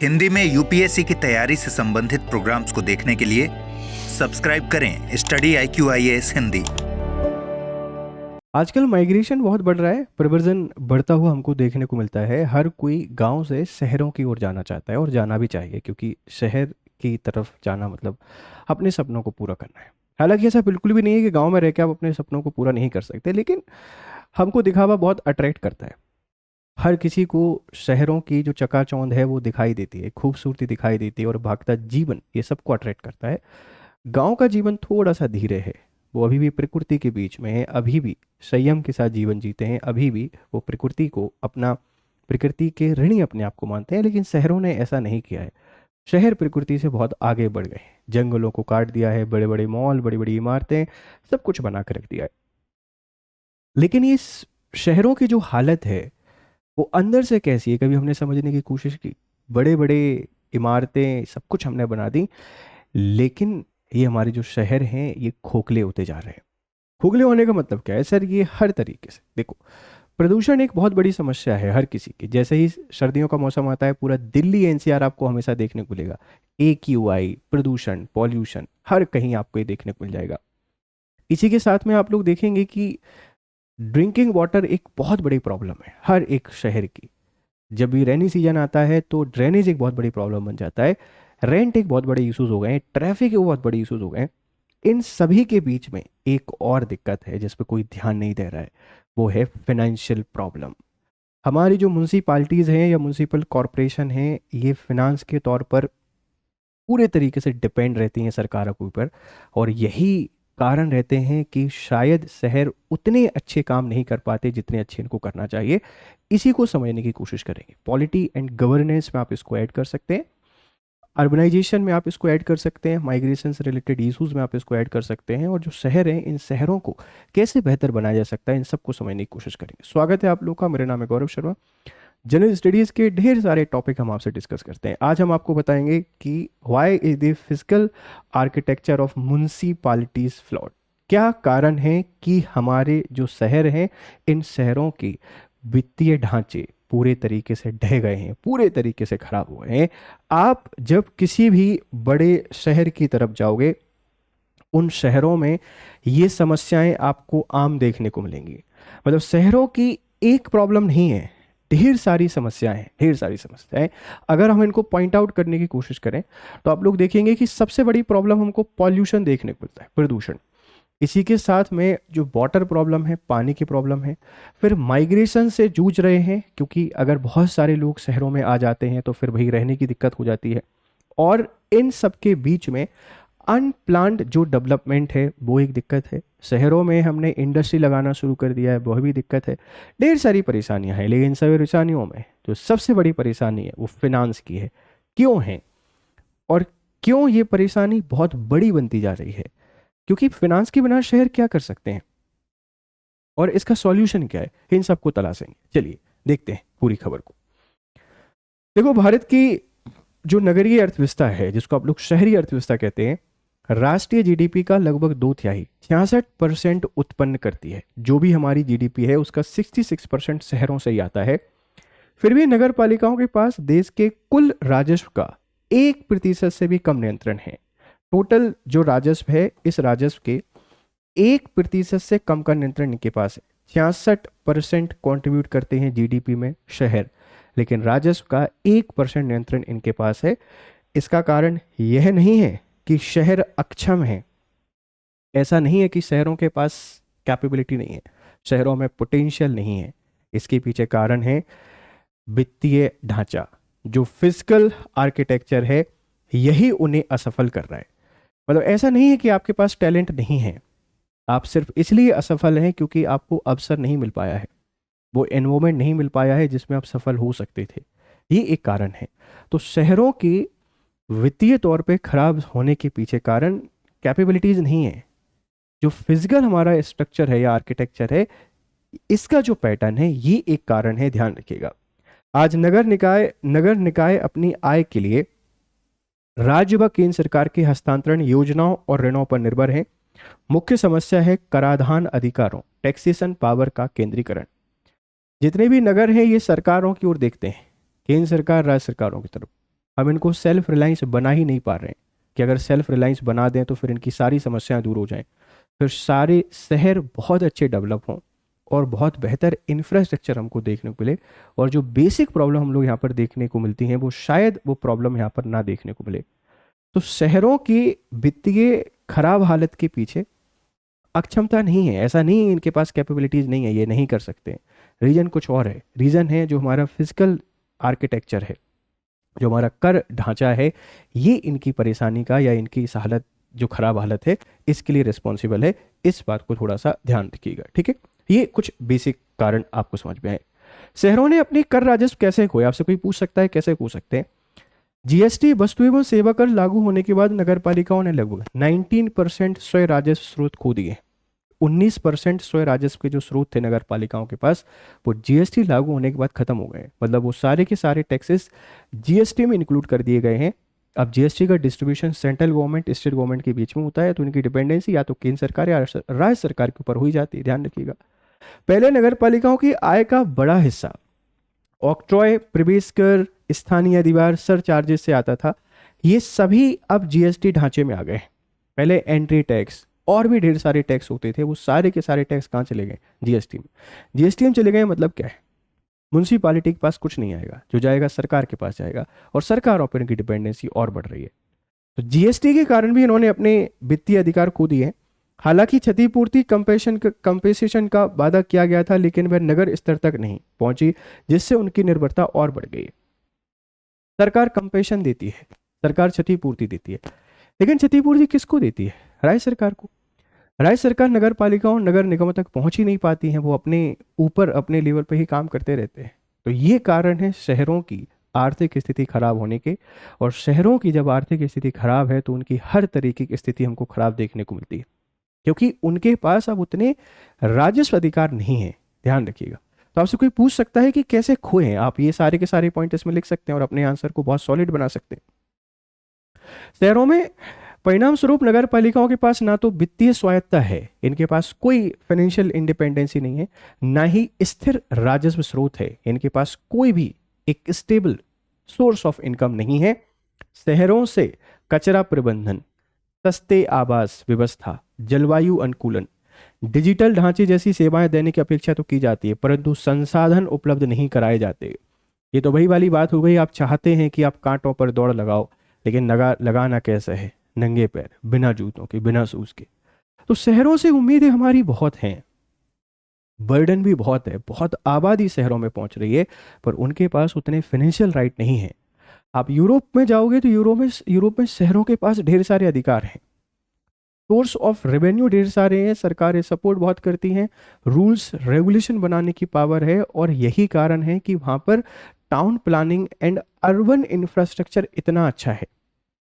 हिंदी में यूपीएससी की तैयारी से संबंधित प्रोग्राम्स को देखने के लिए सब्सक्राइब करें स्टडी IQIAS हिंदी। आजकल माइग्रेशन बहुत बढ़ रहा है, प्रव्रजन बढ़ता हुआ हमको देखने को मिलता है। हर कोई गांव से शहरों की ओर जाना चाहता है और जाना भी चाहिए, क्योंकि शहर की तरफ जाना मतलब अपने सपनों को पूरा करना है। हालांकि ऐसा बिल्कुल भी नहीं है कि गांव में रह के आप अपने सपनों को पूरा नहीं कर सकते, लेकिन हमको दिखावा बहुत अट्रैक्ट करता है। हर किसी को शहरों की जो चकाचौंध है वो दिखाई देती है, खूबसूरती दिखाई देती है और भागता जीवन ये सबको अट्रैक्ट करता है। गांव का जीवन थोड़ा सा धीरे है, वो अभी भी प्रकृति के बीच में है, अभी भी संयम के साथ जीवन जीते हैं, अभी भी वो प्रकृति को अपना, प्रकृति के ऋणी अपने आप को मानते हैं। लेकिन शहरों ने ऐसा नहीं किया है। शहर प्रकृति से बहुत आगे बढ़ गए हैं, जंगलों को काट दिया है, बड़े बड़े मॉल, बड़ी बड़ी इमारतें, सब कुछ बना कर रख दिया है। लेकिन ये शहरों की जो हालत है वो अंदर से कैसी है, कभी हमने समझने की कोशिश की? बड़े बड़े इमारतें सब कुछ हमने बना दी, लेकिन ये हमारे जो शहर हैं ये खोखले होते जा रहे हैं। खोखले होने का मतलब क्या है सर? ये हर तरीके से देखो, प्रदूषण एक बहुत बड़ी समस्या है हर किसी की। जैसे ही सर्दियों का मौसम आता है, पूरा दिल्ली NCR आपको हमेशा देखने को मिलेगा। AQI, प्रदूषण, पॉल्यूशन, हर कहीं आपको ये देखने को मिल जाएगा। इसी के साथ में आप लोग देखेंगे कि ड्रिंकिंग वाटर एक बहुत बड़ी प्रॉब्लम है हर एक शहर की। जब भी रेनी सीजन आता है तो ड्रेनेज एक बहुत बड़ी प्रॉब्लम बन जाता है, रेंट एक बहुत बड़े इश्यूज हो गए हैं, ट्रैफिक एक बहुत बड़े इश्यूज हो गए हैं। इन सभी के बीच में एक और दिक्कत है जिस पर कोई ध्यान नहीं दे रहा है, वो है फाइनेंशियल प्रॉब्लम। हमारी जो म्यूनसिपालिटीज़ हैं या म्यूनसिपल कॉरपोरेशन हैं, ये फिनांस के तौर पर पूरे तरीके से डिपेंड रहती हैं सरकारों के ऊपर, और यही कारण रहते हैं कि शायद शहर उतने अच्छे काम नहीं कर पाते जितने अच्छे इनको करना चाहिए। इसी को समझने की कोशिश करेंगे। पॉलिटी एंड गवर्नेंस में आप इसको ऐड कर सकते हैं, अर्बनाइजेशन में आप इसको ऐड कर सकते हैं, माइग्रेशन से रिलेटेड इशूज़ में आप इसको ऐड कर सकते हैं, और जो शहर हैं इन शहरों को कैसे बेहतर बनाया जा सकता है, इन सबको समझने की कोशिश करेंगे। स्वागत है आप लोगों का, मेरा नाम है गौरव शर्मा। जनरल स्टडीज़ के ढेर सारे टॉपिक हम आपसे डिस्कस करते हैं। आज हम आपको बताएंगे कि why is the physical architecture of municipalities flawed. क्या कारण है कि हमारे जो शहर हैं इन शहरों के वित्तीय ढांचे पूरे तरीके से ढह गए हैं, पूरे तरीके से खराब हुए हैं। आप जब किसी भी बड़े शहर की तरफ जाओगे, उन शहरों में ये समस्याएं आपको आम देखने को मिलेंगी। मतलब शहरों की एक प्रॉब्लम नहीं है, ढेर सारी समस्याएं हैं, ढेर सारी समस्याएं। अगर हम इनको पॉइंट आउट करने की कोशिश करें तो आप लोग देखेंगे कि सबसे बड़ी प्रॉब्लम हमको पॉल्यूशन देखने को मिलता है, प्रदूषण। इसी के साथ में जो वाटर प्रॉब्लम है, पानी की प्रॉब्लम है। फिर माइग्रेशन से जूझ रहे हैं, क्योंकि अगर बहुत सारे लोग शहरों में आ जाते हैं तो फिर वही रहने की दिक्कत हो जाती है। और इन सब के बीच में अनप्लान्ड जो डेवलपमेंट है वो एक दिक्कत है। शहरों में हमने इंडस्ट्री लगाना शुरू कर दिया है, वह भी दिक्कत है। ढेर सारी परेशानियां हैं, लेकिन इन सभी परेशानियों में जो सबसे बड़ी परेशानी है वो फिनांस की है। क्यों है और क्यों ये परेशानी बहुत बड़ी बनती जा रही है? क्योंकि फिनांस के बिना शहर क्या कर सकते हैं और इसका सॉल्यूशन क्या है, इन सबको तलाशेंगे। चलिए देखते हैं पूरी खबर को। देखो, भारत की जो नगरीय अर्थव्यवस्था है, जिसको आप लोग शहरी अर्थव्यवस्था कहते हैं, राष्ट्रीय GDP का लगभग 2/3 66% उत्पन्न करती है। जो भी हमारी GDP है उसका 66% शहरों से ही आता है। फिर भी नगर पालिकाओं के पास देश के कुल राजस्व का 1% से भी कम नियंत्रण है। टोटल जो राजस्व है, इस राजस्व के 1% से कम का नियंत्रण इनके पास है। 66% कॉन्ट्रीब्यूट करते हैं GDP में शहर, लेकिन राजस्व का 1% नियंत्रण इनके पास है। इसका कारण यह नहीं है कि शहर अक्षम है, ऐसा नहीं है कि शहरों के पास कैपेबिलिटी नहीं है, शहरों में पोटेंशियल नहीं है। इसके पीछे कारण है वित्तीय ढांचा, जो फिजिकल आर्किटेक्चर है, यही उन्हें असफल कर रहा है। मतलब ऐसा नहीं है कि आपके पास टैलेंट नहीं है, आप सिर्फ इसलिए असफल हैं क्योंकि आपको अवसर नहीं मिल पाया है, वो एनवायरमेंट नहीं मिल पाया है जिसमें आप सफल हो सकते थे। ये एक कारण है। तो शहरों की वित्तीय तौर पे खराब होने के पीछे कारण कैपेबिलिटीज नहीं है। जो फिजिकल हमारा स्ट्रक्चर है या आर्किटेक्चर है, इसका जो पैटर्न है, ये एक कारण है, ध्यान रखिएगा। आज नगर निकाय अपनी आय के लिए राज्य व केंद्र सरकार के हस्तांतरण योजनाओं और ऋणों पर निर्भर है। मुख्य समस्या है कराधान अधिकारों, टैक्सेशन पावर का केंद्रीकरण। जितने भी नगर हैं ये सरकारों की ओर देखते हैं, केंद्र सरकार राज्य सरकारों की तरफ। हम इनको सेल्फ रिलायंस बना ही नहीं पा रहे हैं कि अगर सेल्फ रिलायंस बना दें तो फिर इनकी सारी समस्याएं दूर हो जाएं, फिर सारे शहर बहुत अच्छे डेवलप हों और बहुत बेहतर इंफ्रास्ट्रक्चर हमको देखने को मिले, और जो बेसिक प्रॉब्लम हम लोग यहाँ पर देखने को मिलती हैं वो शायद वो प्रॉब्लम यहाँ पर ना देखने को मिले। तो शहरों की वित्तीय खराब हालत के पीछे अक्षमता नहीं है, ऐसा नहीं है इनके पास कैपेबिलिटीज़ नहीं है, ये नहीं कर सकते। रीज़न कुछ और है। रीज़न है जो हमारा फिजिकल आर्किटेक्चर है, जो हमारा कर ढांचा है, ये इनकी परेशानी का या इनकी इस हालत जो खराब हालत है इसके लिए रिस्पॉन्सिबल है। इस बात को थोड़ा सा ध्यान रखिएगा, ठीक है। ये कुछ बेसिक कारण आपको समझ में आए। शहरों ने अपनी कर राजस्व कैसे खोया, आपसे कोई पूछ सकता है कैसे खो सकते हैं। जीएसटी वस्तु एवं सेवा कर लागू होने के बाद नगर पालिकाओं ने लगभग 19% स्वयं राजस्व स्रोत खो दिए। 19% स्वयं राजस्व के जो स्रोत थे नगर पालिकाओं के पास, वो जीएसटी लागू होने के बाद खत्म हो गए। मतलब वो सारे के सारे टैक्सेस जीएसटी में इंक्लूड कर दिए गए हैं। अब जीएसटी का distribution central government state government के बीच में होता है, तो उनकी डिपेंडेंसी या तो केंद्र सरकार या राज्य सरकार के ऊपर हो ही जाती है, ध्यान रखिएगा। पहले नगर पालिकाओं की आय का बड़ा हिस्सा ऑक्ट्रॉय, प्रवेश कर, स्थानीय अधिभार, सर चार्जेस से आता था। ये सभी अब जीएसटी ढांचे में आ गए। पहले एंट्री टैक्स और भी ढेर सारे टैक्स होते थे, वो सारे के सारे टैक्स कहाँ चले गए, जीएसटी में। जीएसटी में चले गए मतलब क्या है, म्यूनसिपालिटी के पास कुछ नहीं आएगा, जो जाएगा सरकार के पास जाएगा, और सरकार पर इनकी डिपेंडेंसी और बढ़ रही है। तो जीएसटी के कारण भी इन्होंने अपने वित्तीय अधिकार खो दिए। हालांकि क्षतिपूर्ति कंपेसेशन का वादा किया गया था, लेकिन वह नगर स्तर तक नहीं पहुंची, जिससे उनकी निर्भरता और बढ़ गई। सरकार कंपेशन देती है, सरकार क्षतिपूर्ति देती है, लेकिन क्षतिपूर्ति किसको देती है, राज्य सरकार को। राज्य सरकार नगर पालिकाओं नगर निगमों तक पहुंच ही नहीं पाती हैं, वो अपने ऊपर अपने लेवल पे ही काम करते रहते हैं। तो ये कारण है शहरों की आर्थिक स्थिति खराब होने के, और शहरों की जब आर्थिक स्थिति खराब है तो उनकी हर तरीके की स्थिति हमको खराब देखने को मिलती है, क्योंकि उनके पास अब उतने राजस्व अधिकार नहीं है, ध्यान रखिएगा। तो आपसे कोई पूछ सकता है कि कैसे खोए हैं, आप ये सारे के सारे पॉइंट इसमें लिख सकते हैं और अपने आंसर को बहुत सॉलिड बना सकते हैं। शहरों में परिणाम स्वरूप नगर पालिकाओं के पास ना तो वित्तीय स्वायत्ता है, इनके पास कोई फाइनेंशियल इंडिपेंडेंसी नहीं है, ना ही स्थिर राजस्व स्रोत है, इनके पास कोई भी एक स्टेबल सोर्स ऑफ इनकम नहीं है। शहरों से कचरा प्रबंधन, सस्ते आवास व्यवस्था, जलवायु अनुकूलन, डिजिटल ढांचे जैसी सेवाएं देने की अपेक्षा तो की जाती है, परंतु संसाधन उपलब्ध नहीं कराए जाते। ये तो वही वाली बात हो गई, आप चाहते हैं कि आप कांटों पर दौड़ लगाओ, लेकिन लगाना कैसे है, नंगे पैर, बिना जूतों के, बिना शूज के। तो शहरों से उम्मीदें हमारी बहुत हैं, बर्डन भी बहुत है, बहुत आबादी शहरों में पहुंच रही है, पर उनके पास उतने फाइनेंशियल राइट नहीं है। आप यूरोप में जाओगे तो यूरोप में शहरों के पास ढेर सारे अधिकार हैं, सोर्स ऑफ रेवेन्यू ढेर सारे हैं, सरकारें सपोर्ट बहुत करती हैं, रूल्स रेगुलेशन बनाने की पावर है, और यही कारण है कि वहाँ पर town planning and urban infrastructure इतना अच्छा है।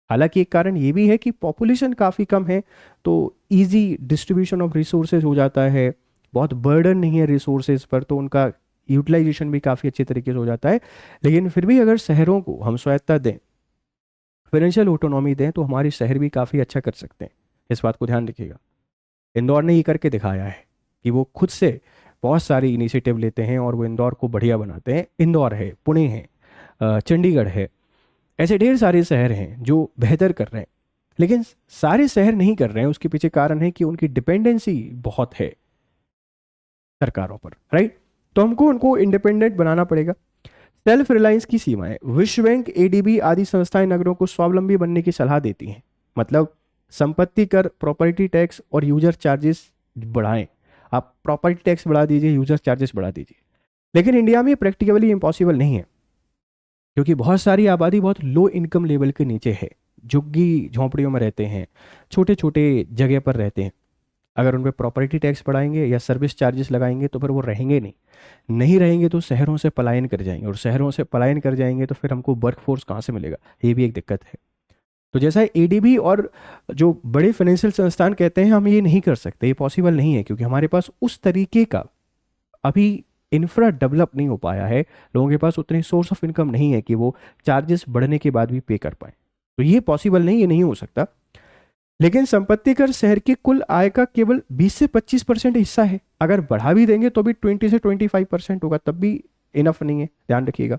हालांकि एक कारण ये भी है कि पॉपुलेशन काफ़ी कम है, तो इजी डिस्ट्रीब्यूशन ऑफ रिसोर्सेज हो जाता है, बहुत बर्डन नहीं है रिसोर्सेज पर, तो उनका यूटिलाइजेशन भी काफ़ी अच्छे तरीके से हो जाता है। लेकिन फिर भी अगर शहरों को हम स्वायत्ता दें, फाइनेंशियल ऑटोनॉमी दें, तो हमारे शहर भी काफ़ी अच्छा कर सकते हैं। इस बात को ध्यान रखिएगा। इंदौर ने ये करके दिखाया है कि वो खुद से बहुत सारी इनिशिएटिव लेते हैं और वो इंदौर को बढ़िया बनाते हैं। इंदौर है, पुणे है, चंडीगढ़ है, ऐसे ढेर सारे शहर हैं जो बेहतर कर रहे हैं, लेकिन सारे शहर नहीं कर रहे हैं। उसके पीछे कारण है कि उनकी डिपेंडेंसी बहुत है सरकारों पर, राइट। तो हमको उनको इंडिपेंडेंट बनाना पड़ेगा। सेल्फ रिलायंस की सीमाएं, विश्व बैंक, एडीबी आदि संस्थाएं नगरों को स्वावलंबी बनने की सलाह देती हैं। मतलब संपत्ति कर, प्रॉपर्टी टैक्स और यूजर चार्जेस बढ़ाएं। आप प्रॉपर्टी टैक्स बढ़ा दीजिए, यूजर चार्जेस बढ़ा दीजिए। लेकिन इंडिया में प्रैक्टिकली इम्पॉसिबल नहीं है, क्योंकि बहुत सारी आबादी बहुत लो इनकम लेवल के नीचे है, झुग्गी झोंपड़ियों में रहते हैं, छोटे छोटे जगह पर रहते हैं। अगर उन पर प्रॉपर्टी टैक्स बढ़ाएंगे या सर्विस चार्जेस लगाएंगे तो फिर वो रहेंगे नहीं रहेंगे तो शहरों से पलायन कर जाएंगे, और शहरों से पलायन कर जाएंगे तो फिर हमको वर्कफोर्स कहाँ से मिलेगा, ये भी एक दिक्कत है। तो जैसा एडीबी और जो बड़े फाइनेंशियल संस्थान कहते हैं हम ये नहीं कर सकते, ये पॉसिबल नहीं है, क्योंकि हमारे पास उस तरीके का अभी इंफ्रा डेवलप नहीं हो पाया है, लोगों के पास उतनी सोर्स ऑफ इनकम नहीं है कि वो चार्जेस बढ़ने के बाद भी पे कर पाए। तो ये पॉसिबल नहीं, ये नहीं हो सकता। लेकिन संपत्ति कर शहर की कुल आय का केवल 20 से 25% हिस्सा है। अगर बढ़ा भी देंगे तो भी 20 से 25% होगा, तब भी इनफ नहीं है, ध्यान रखिएगा।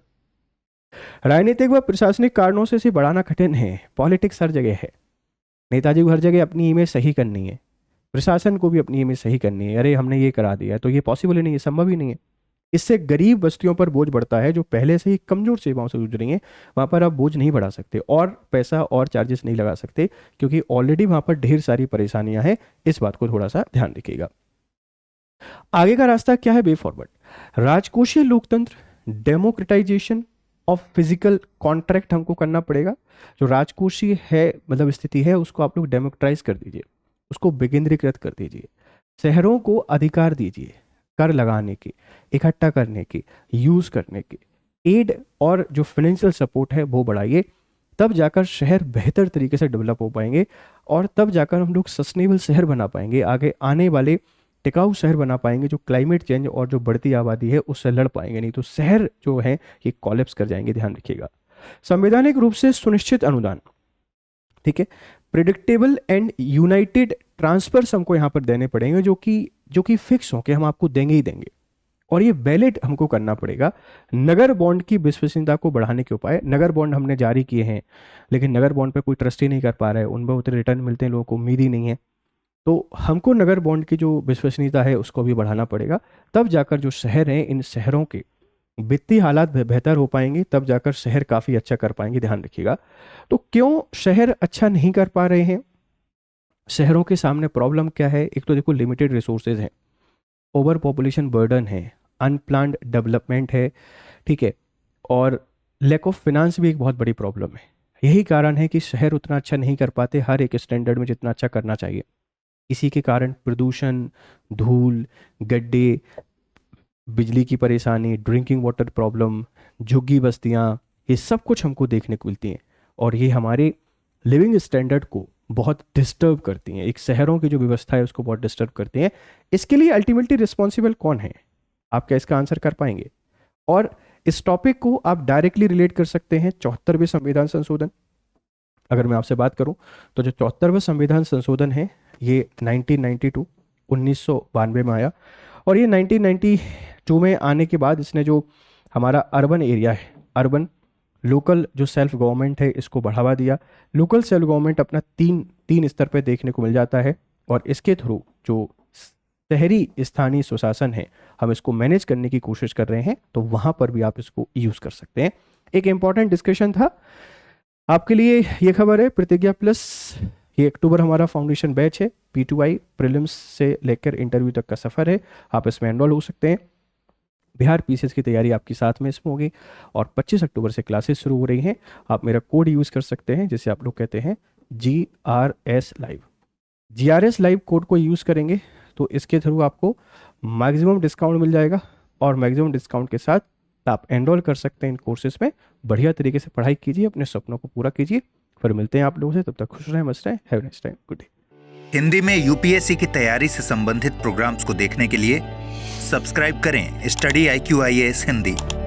राजनीतिक व प्रशासनिक कारणों से इसे बढ़ाना कठिन है। पॉलिटिक्स हर जगह है, नेताजी को हर जगह अपनी इमेज सही करनी है, प्रशासन को भी अपनी इमेज सही करनी है। अरे हमने ये करा दिया, तो ये पॉसिबल ही नहीं है, संभव ही नहीं है। इससे गरीब बस्तियों पर बोझ बढ़ता है, जो पहले से ही कमजोर सेवाओं से जूझ रही हैं। वहाँ पर आप बोझ नहीं बढ़ा सकते और पैसा और चार्जेस नहीं लगा सकते, क्योंकि ऑलरेडी वहाँ पर ढेर सारी परेशानियां हैं। इस बात को थोड़ा सा ध्यान रखिएगा। आगे का रास्ता क्या है? Way forward. राजकोषीय लोकतंत्र, डेमोक्रेटाइजेशन ऑफ फिजिकल कॉन्ट्रैक्ट हमको करना पड़ेगा। जो राजकोषीय है मतलब स्थिति है, उसको आप लोग डेमोक्रेटाइज कर दीजिए, उसको विकेंद्रीकृत कर दीजिए। शहरों को अधिकार दीजिए कर लगाने की, इकट्ठा करने की, यूज करने की। एड और जो फाइनेंशियल सपोर्ट है वो बढ़ाइए, तब जाकर शहर बेहतर तरीके से डेवलप हो पाएंगे और तब जाकर हम लोग सस्टेनेबल शहर बना पाएंगे, आगे आने वाले टिकाऊ शहर बना पाएंगे, जो क्लाइमेट चेंज और जो बढ़ती आबादी है उससे लड़ पाएंगे। नहीं तो शहर जो है ये कॉलेप्स कर जाएंगे, ध्यान रखिएगा। संवैधानिक रूप से सुनिश्चित अनुदान, ठीक है, प्रिडिक्टेबल एंड यूनाइटेड ट्रांसफर्स हमको यहाँ पर देने पड़ेंगे, जो कि फिक्स हो कि हम आपको देंगे ही देंगे, और ये वैलिड हमको करना पड़ेगा। नगर बॉन्ड की विश्वसनीयता को बढ़ाने के उपाय। नगर बॉन्ड हमने जारी किए हैं, लेकिन नगर बॉन्ड पे कोई ट्रस्ट ही नहीं कर पा रहा है, उन पर उतने रिटर्न मिलते हैं, लोगों को उम्मीद ही नहीं है। तो हमको नगर बॉन्ड की जो विश्वसनीयता है उसको भी बढ़ाना पड़ेगा, तब जाकर जो शहर हैं, इन शहरों के वित्तीय हालात बेहतर हो पाएंगे, तब जाकर शहर काफ़ी अच्छा कर पाएंगे, ध्यान रखिएगा। तो क्यों शहर अच्छा नहीं कर पा रहे हैं? शहरों के सामने प्रॉब्लम क्या है? एक तो देखो, लिमिटेड रिसोर्सेज हैं, ओवर पॉपुलेशन बर्डन है, अनप्लान्ड डेवलपमेंट है, ठीक है, और लैक ऑफ फिनांस भी एक बहुत बड़ी प्रॉब्लम है। यही कारण है कि शहर उतना अच्छा नहीं कर पाते हर एक स्टैंडर्ड में जितना अच्छा करना चाहिए। इसी के कारण प्रदूषण, धूल, गड्ढे, बिजली की परेशानी, ड्रिंकिंग वाटर प्रॉब्लम, झुग्गी बस्तियाँ, ये सब कुछ हमको देखने को मिलती हैं, और ये हमारे लिविंग स्टैंडर्ड को बहुत डिस्टर्ब करती हैं। एक शहरों की जो व्यवस्था है उसको बहुत डिस्टर्ब करती हैं। इसके लिए अल्टीमेटली रिस्पॉन्सिबल कौन है? आप क्या इसका आंसर कर पाएंगे? और इस टॉपिक को आप डायरेक्टली रिलेट कर सकते हैं 74वें संविधान संशोधन। अगर मैं आपसे बात करूं तो जो 74वां संविधान संशोधन है ये 1992 में आया, और ये 1992 में आने के बाद इसने जो हमारा अर्बन एरिया है, अर्बन लोकल जो सेल्फ गवर्नमेंट है, इसको बढ़ावा दिया। लोकल सेल्फ गवर्नमेंट अपना तीन स्तर पे देखने को मिल जाता है, और इसके थ्रू जो शहरी स्थानीय स्वशासन है हम इसको मैनेज करने की कोशिश कर रहे हैं, तो वहाँ पर भी आप इसको यूज़ कर सकते हैं। एक इम्पॉर्टेंट डिस्कशन था आपके लिए, ये खबर है प्रतिज्ञा प्लस, ये अक्टूबर हमारा फाउंडेशन बैच है, P2I प्रीलिम्स से लेकर इंटरव्यू तक का सफ़र है, आप इसमें एनरोल हो सकते हैं। बिहार PCS की तैयारी आपकी साथ में इसमें होगी, और 25 अक्टूबर से क्लासेस शुरू हो रही हैं। आप मेरा कोड यूज़ कर सकते हैं, जिसे आप लोग कहते हैं GRS live. GRS live code को यूज़ करेंगे तो इसके थ्रू आपको मैक्सिमम डिस्काउंट मिल जाएगा, और मैक्सिमम डिस्काउंट के साथ आप एनरोल कर सकते हैं इन कोर्सेज में। बढ़िया तरीके से पढ़ाई कीजिए, अपने सपनों को पूरा कीजिए। फिर मिलते हैं आप लोगों से, तब तक खुश रहें, मस्त रहें। Have a nice time, good day. Hindi में UPSC की तैयारी से संबंधित प्रोग्राम्स को देखने के लिए सब्सक्राइब करें स्टडी IQ IAS हिंदी।